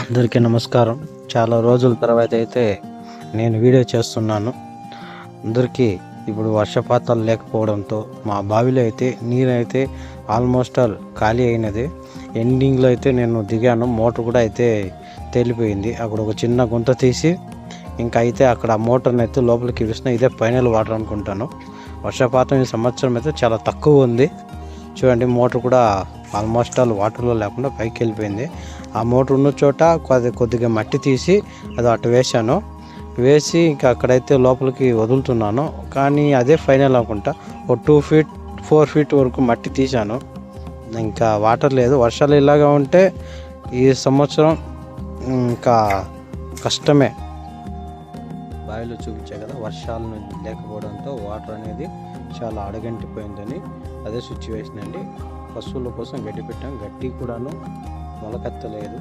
అందరికీ నమస్కారం. చాలా రోజుల తర్వాత అయితే నేను వీడియో చేస్తున్నాను. అందరికీ ఇప్పుడు వర్షపాతాలు లేకపోవడంతో మా బావిలో అయితే నీరైతే ఆల్మోస్ట్ ఆల్ ఖాళీ అయినది. ఎండింగ్లో అయితే నేను దిగాను. మోటార్ కూడా అయితే తేలిపోయింది. అక్కడ ఒక చిన్న గుంత తీసి ఇంకా అయితే అక్కడ మోటార్ని అయితే లోపలికి ఇడిసిన. ఇదే ఫైనల్ వాటర్ అనుకుంటాను. వర్షపాతం ఈ సంవత్సరం అయితే చాలా తక్కువ ఉంది. చూడండి, మోటార్ కూడా ఆల్మోస్ట్ ఆల్ వాటర్లో లేకుండా పైకి వెళ్ళిపోయింది. ఆ మోటార్ ఉన్న చోట కొద్దిగా మట్టి తీసి అది అటు వేసి ఇంకా అక్కడైతే లోపలికి వదులుతున్నాను. కానీ అదే ఫైనల్ అనుకుంటా. ఒక 2 feet 4 feet వరకు మట్టి తీశాను. ఇంకా వాటర్ లేదు. వర్షాలు ఇలాగా ఉంటే ఈ సంవత్సరం ఇంకా కష్టమే. బావిలో చూపించే కదా, వర్షాలు లేకపోవడంతో వాటర్ అనేది చాలా అడగంటిపోయిందని. అదే సిచ్యువేషన్ అండి. పశువుల కోసం గడ్డి పెట్టాం. గడ్డి కూడాను మొలకెత్తలేదు.